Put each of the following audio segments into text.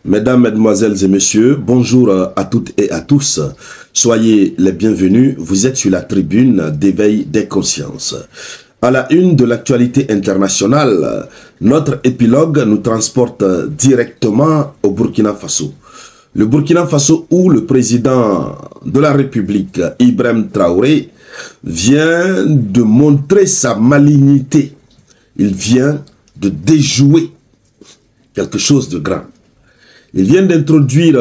Mesdames, Mesdemoiselles et Messieurs, bonjour à toutes et à tous. Soyez les bienvenus. Vous êtes sur la tribune d'éveil des consciences. À la une de l'actualité internationale, notre épilogue nous transporte directement au Burkina Faso. Le Burkina Faso où le président de la République, Ibrahim Traoré, vient de montrer sa malignité. Il vient de déjouer quelque chose de grand. Il vient d'introduire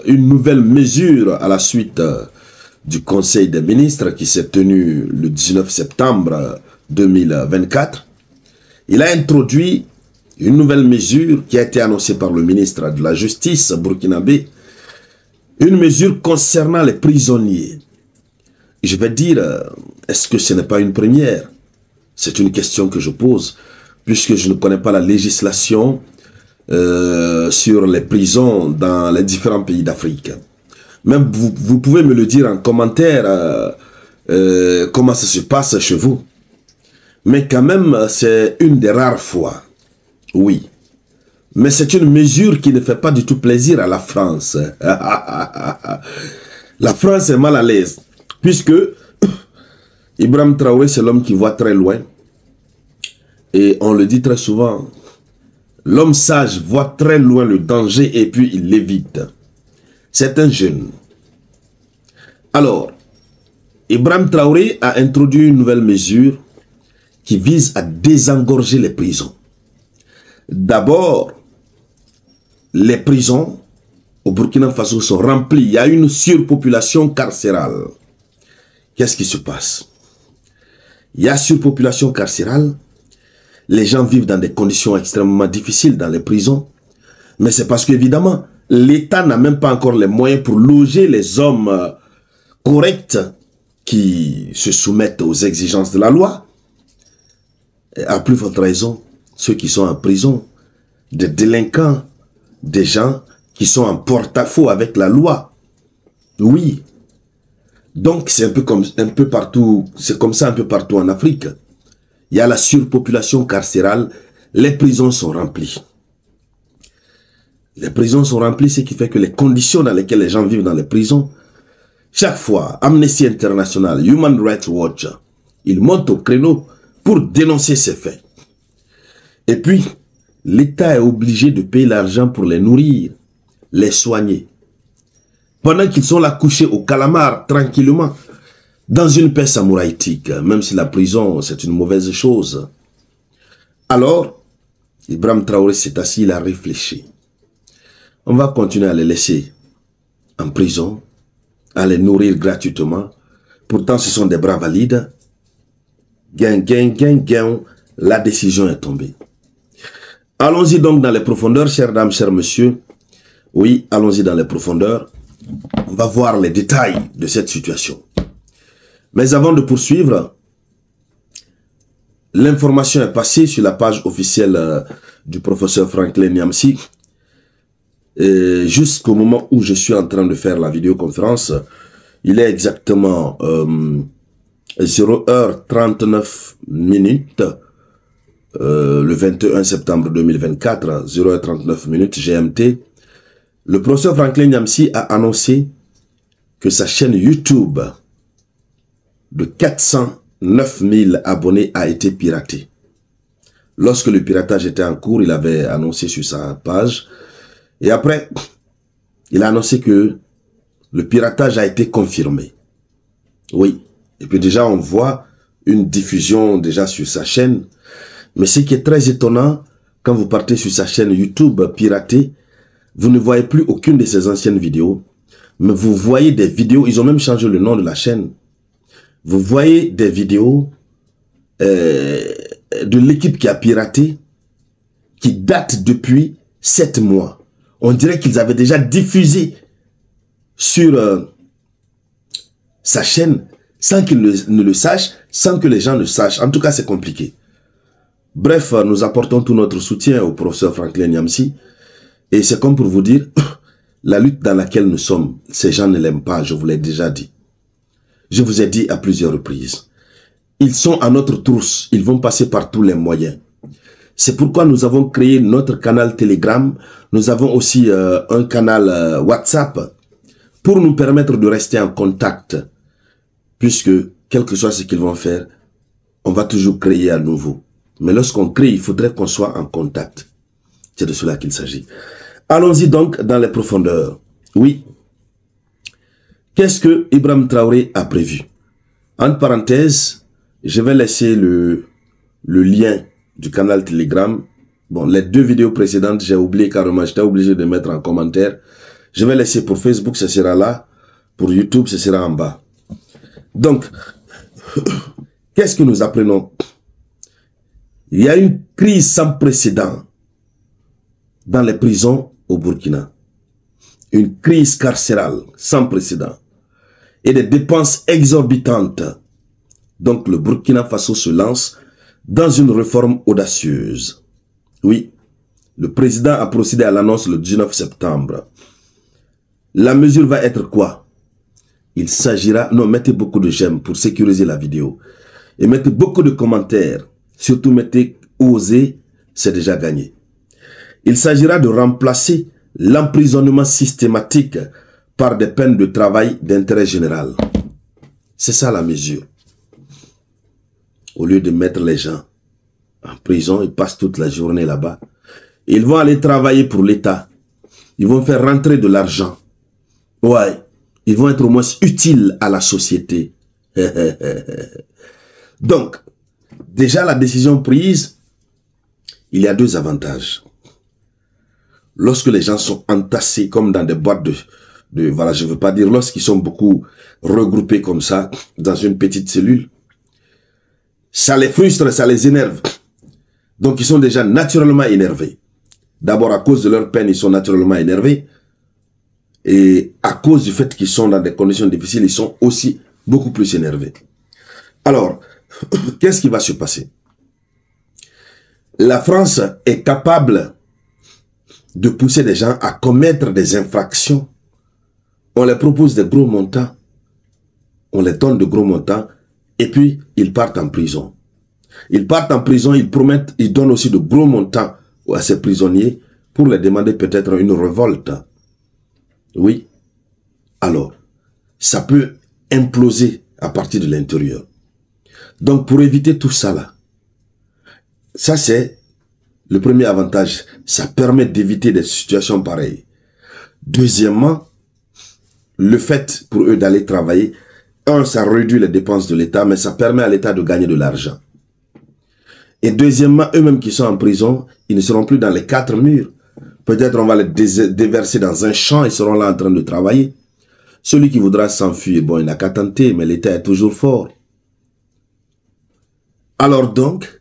une nouvelle mesure à la suite du Conseil des ministres qui s'est tenu le 19 septembre 2024. Il a introduit une nouvelle mesure qui a été annoncée par le ministre de la Justice burkinabé, une mesure concernant les prisonniers. Je vais dire, est-ce que ce n'est pas une première? C'est une question que je pose, puisque je ne connais pas la législation sur les prisons dans les différents pays d'Afrique. Même vous pouvez me le dire en commentaire comment ça se passe chez vous. Mais quand même, c'est une des rares fois. Oui. Mais c'est une mesure qui ne fait pas du tout plaisir à la France. La France est mal à l'aise. Puisque Ibrahim Traoré, c'est l'homme qui voit très loin. Et on le dit très souvent. L'homme sage voit très loin le danger et puis il l'évite. C'est un jeune. Alors, Ibrahim Traoré a introduit une nouvelle mesure qui vise à désengorger les prisons. D'abord, les prisons au Burkina Faso sont remplies. Il y a une surpopulation carcérale. Qu'est-ce qui se passe? Il y a surpopulation carcérale. Les gens vivent dans des conditions extrêmement difficiles dans les prisons. Mais c'est parce qu'évidemment, l'État n'a même pas encore les moyens pour loger les hommes corrects qui se soumettent aux exigences de la loi. Et à plus forte raison, ceux qui sont en prison, des délinquants, des gens qui sont en porte-à-faux avec la loi. Oui. Donc c'est un peu partout, c'est comme ça un peu partout en Afrique. Il y a la surpopulation carcérale, les prisons sont remplies. Les prisons sont remplies, ce qui fait que les conditions dans lesquelles les gens vivent dans les prisons, chaque fois, Amnesty International, Human Rights Watch, ils montent au créneau pour dénoncer ces faits. Et puis, l'État est obligé de payer l'argent pour les nourrir, les soigner. Pendant qu'ils sont là couchés au calamar, tranquillement, dans une paix samouraïtique, même si la prison, c'est une mauvaise chose. Alors, Ibrahim Traoré s'est assis, il a réfléchi. On va continuer à les laisser en prison, à les nourrir gratuitement. Pourtant, ce sont des bras valides. Gain, gain, gain, gain, la décision est tombée. Allons-y donc dans les profondeurs, chères dames, chers messieurs. Oui, allons-y dans les profondeurs. On va voir les détails de cette situation. Mais avant de poursuivre, l'information est passée sur la page officielle du professeur Franklin Nyamsi. Jusqu'au moment où je suis en train de faire la vidéoconférence, il est exactement 0h39 le 21 septembre 2024, 0h39 GMT. Le professeur Franklin Nyamsi a annoncé que sa chaîne YouTube de 409 000 abonnés a été piratée. Lorsque le piratage était en cours, il avait annoncé sur sa page. Et après, il a annoncé que le piratage a été confirmé. Oui. Et puis déjà, on voit une diffusion déjà sur sa chaîne. Mais ce qui est très étonnant, quand vous partez sur sa chaîne YouTube piratée, vous ne voyez plus aucune de ses anciennes vidéos. Mais vous voyez des vidéos, ils ont même changé le nom de la chaîne. Vous voyez des vidéos de l'équipe qui a piraté, qui datent depuis 7 mois. On dirait qu'ils avaient déjà diffusé sur sa chaîne, sans qu'ils ne le sachent, sans que les gens le sachent. En tout cas, c'est compliqué. Bref, nous apportons tout notre soutien au professeur Franklin Nyamsi. Et c'est comme pour vous dire, la lutte dans laquelle nous sommes, ces gens ne l'aiment pas, je vous l'ai déjà dit. Je vous ai dit à plusieurs reprises. Ils sont à notre trousse, ils vont passer par tous les moyens. C'est pourquoi nous avons créé notre canal Telegram. Nous avons aussi un canal WhatsApp pour nous permettre de rester en contact. Puisque, quel que soit ce qu'ils vont faire, on va toujours créer à nouveau. Mais lorsqu'on crée, il faudrait qu'on soit en contact. C'est de cela qu'il s'agit. Allons-y donc dans les profondeurs. Oui. Qu'est-ce que Ibrahim Traoré a prévu? Entre parenthèses, je vais laisser le lien du canal Telegram. Bon, les 2 vidéos précédentes, j'ai oublié carrément. J'étais obligé de mettre en commentaire. Je vais laisser pour Facebook, ce sera là. Pour YouTube, ce sera en bas. Donc, qu'est-ce que nous apprenons? Il y a une crise sans précédent dans les prisons au Burkina. Une crise carcérale sans précédent. Et des dépenses exorbitantes. Donc le Burkina Faso se lance dans une réforme audacieuse. Oui, le président a procédé à l'annonce le 19 septembre. La mesure va être quoi? Il s'agira... Non, mettez beaucoup de j'aime pour sécuriser la vidéo. Et mettez beaucoup de commentaires. Surtout mettez oser, c'est déjà gagné. Il s'agira de remplacer l'emprisonnement systématique par des peines de travail d'intérêt général. C'est ça la mesure. Au lieu de mettre les gens en prison, ils passent toute la journée là-bas. Ils vont aller travailler pour l'État. Ils vont faire rentrer de l'argent. Ouais, ils vont être au moins utiles à la société. Donc, déjà la décision prise, il y a 2 avantages. Lorsque les gens sont entassés comme dans des boîtes voilà, je ne veux pas dire lorsqu'ils sont beaucoup regroupés comme ça, dans une petite cellule, ça les frustre, ça les énerve. Donc ils sont déjà naturellement énervés. D'abord à cause de leur peine, ils sont naturellement énervés. Et à cause du fait qu'ils sont dans des conditions difficiles, ils sont aussi beaucoup plus énervés. Alors, qu'est-ce qui va se passer? La France est capable de pousser des gens à commettre des infractions. On les propose des gros montants, on les donne de gros montants, et puis ils partent en prison. Ils partent en prison, ils promettent, ils donnent aussi de gros montants à ces prisonniers pour les demander peut-être une révolte. Oui. Alors, ça peut imploser à partir de l'intérieur. Donc pour éviter tout ça là, ça c'est le premier avantage. Ça permet d'éviter des situations pareilles. Deuxièmement, le fait pour eux d'aller travailler, ça réduit les dépenses de l'État, mais ça permet à l'État de gagner de l'argent. Et deuxièmement, eux-mêmes qui sont en prison, ils ne seront plus dans les 4 murs. Peut-être on va les déverser dans un champ, ils seront là en train de travailler. Celui qui voudra s'enfuir, bon, il n'a qu'à tenter, mais l'État est toujours fort. Alors donc,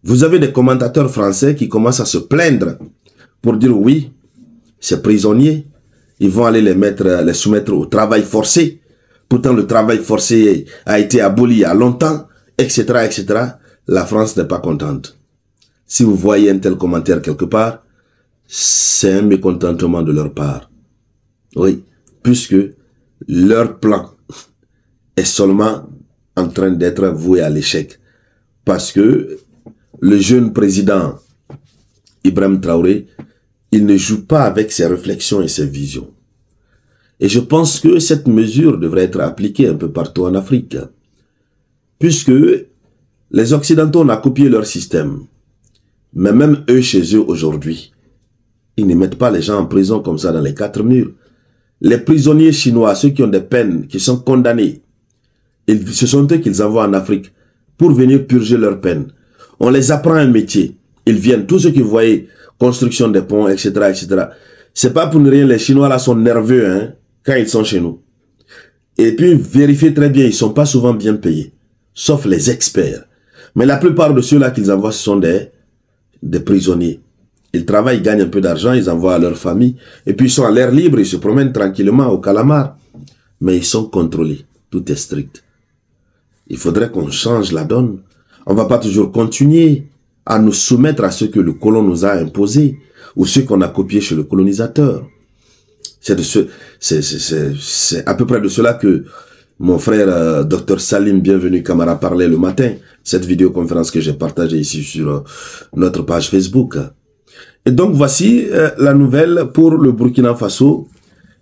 vous avez des commentateurs français qui commencent à se plaindre pour dire oui, ces prisonniers, ils vont aller les soumettre au travail forcé. Pourtant, le travail forcé a été aboli il y a longtemps, etc., etc. La France n'est pas contente. Si vous voyez un tel commentaire quelque part, c'est un mécontentement de leur part. Oui, puisque leur plan est seulement en train d'être voué à l'échec. Parce que le jeune président Ibrahim Traoré, il ne joue pas avec ses réflexions et ses visions. Et je pense que cette mesure devrait être appliquée un peu partout en Afrique. Puisque les Occidentaux ont copié leur système. Mais même eux, chez eux aujourd'hui, ils ne mettent pas les gens en prison comme ça dans les 4 murs. Les prisonniers chinois, ceux qui ont des peines, qui sont condamnés, ce sont eux qu'ils envoient en Afrique pour venir purger leurs peines. On les apprend un métier. Ils viennent, tous ceux qui voyaient construction des ponts, etc., etc. C'est pas pour ne rien, les Chinois là sont nerveux hein, quand ils sont chez nous. Et puis, vérifiez très bien, ils sont pas souvent bien payés. Sauf les experts. Mais la plupart de ceux-là qu'ils envoient, ce sont des prisonniers. Ils travaillent, ils gagnent un peu d'argent, ils envoient à leur famille. Et puis ils sont à l'air libre, ils se promènent tranquillement au calamar. Mais ils sont contrôlés. Tout est strict. Il faudrait qu'on change la donne. On ne va pas toujours continuer à nous soumettre à ce que le colon nous a imposé ou ce qu'on a copié chez le colonisateur. C'est à peu près de cela que Mon frère Dr Salim, bienvenue Camara parlait le matin. Cette vidéoconférence que j'ai partagée ici sur notre page Facebook. Et donc voici la nouvelle pour le Burkina Faso.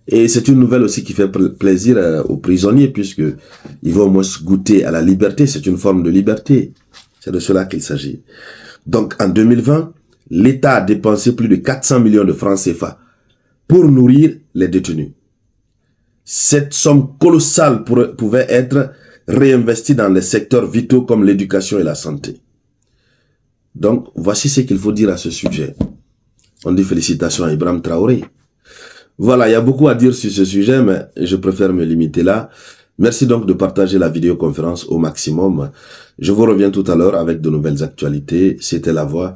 Et c'est une nouvelle aussi qui fait plaisir aux prisonniers puisque ils vont au moins goûter à la liberté. C'est une forme de liberté. C'est de cela qu'il s'agit. Donc en 2020, l'État a dépensé plus de 400 millions de francs CFA pour nourrir les détenus. Cette somme colossale pouvait être réinvestie dans les secteurs vitaux comme l'éducation et la santé. Donc voici ce qu'il faut dire à ce sujet. On dit félicitations à Ibrahim Traoré. Voilà, il y a beaucoup à dire sur ce sujet, mais je préfère me limiter là. Merci donc de partager la vidéoconférence au maximum. Je vous reviens tout à l'heure avec de nouvelles actualités. C'était la voix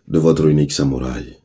de votre unique samouraï.